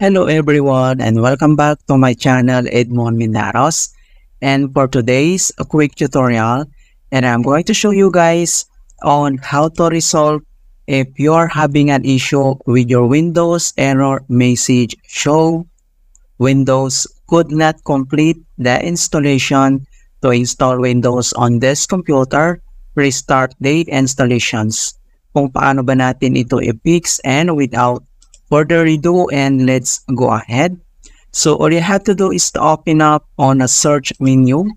Hello everyone and welcome back to my channel Edmond Minaros. And for today's a quick tutorial, and I'm going to show you guys on how to resolve if you're having an issue with your Windows error message show Windows could not complete the installation to install Windows on this computer, restart date installations. Kung paano ba natin ito i-fix, and without further ado, and let's go ahead. So all you have to do is to open up on a search menu,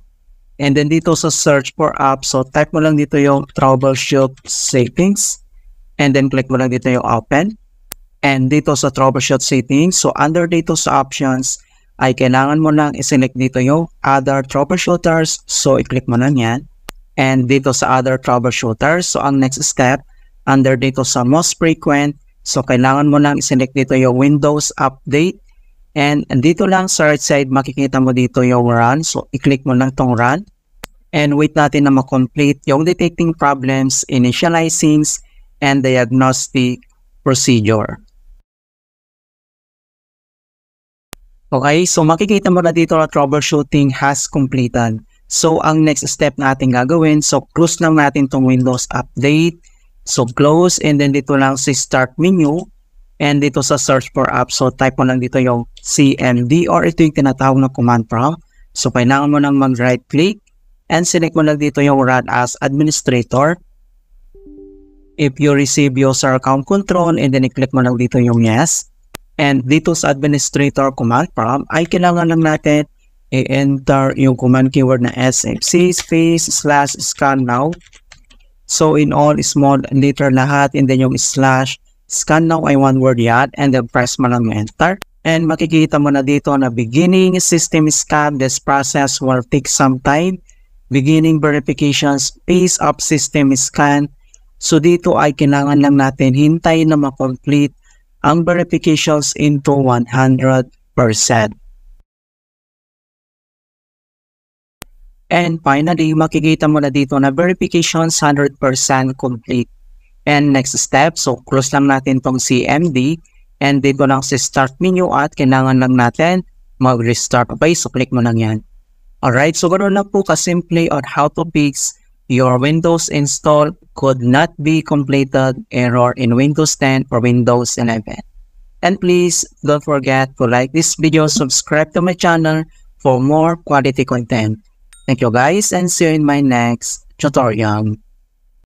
and then dito sa search for apps, so type mo lang dito yung troubleshoot settings, and then click mo lang dito yung open. And dito sa troubleshoot settings, so under dito sa options, ay kailangan mo lang i-select dito yung other troubleshooters. So i-click mo lang yan. And dito sa other troubleshooters, so ang next step, under dito sa most frequent, so kailangan mo lang i-select dito yung Windows Update. And dito lang sa right side, makikita mo dito yung run. So i-click mo lang tong run. And wait natin na ma-complete yung detecting problems, initializing, and diagnostic procedure. Okay, so makikita mo na dito na troubleshooting has completed. So, ang next step natin gagawin, so close lang natin tong Windows Update. So, close, and then dito lang sa Start menu, and dito sa Search for Apps, so type mo lang dito yung CMD, or ito yung tinatawag na command prompt. So, kailangan mo nang mag-right click, and select mo lang dito yung Run as Administrator. If you receive user account control, and then i-click mo lang dito yung Yes. And dito sa administrator command prompt ay kailangan lang natin i-enter yung command keyword na sfc /scan now. So in all small letter lahat, and then yung /scan now ay one word yan, and then press mo lang enter. And makikita mo na dito na beginning system scan, this process will take some time. Beginning verifications, phase of system scan. So dito ay kailangan lang natin hintayin na ma-complete ang verifications into 100%. And finally, makikita mo na dito na verifications 100% complete. And next step, so close lang natin tong CMD, and dito lang sa start menu at kailangan lang natin mag-restart. Okay, so click mo lang yan. Alright, so ganoon lang po kasimple on how to fix your Windows install could not be completed error in Windows 10 or Windows 11. And please don't forget to like this video, subscribe to my channel for more quality content. Thank you guys, and see you in my next tutorial.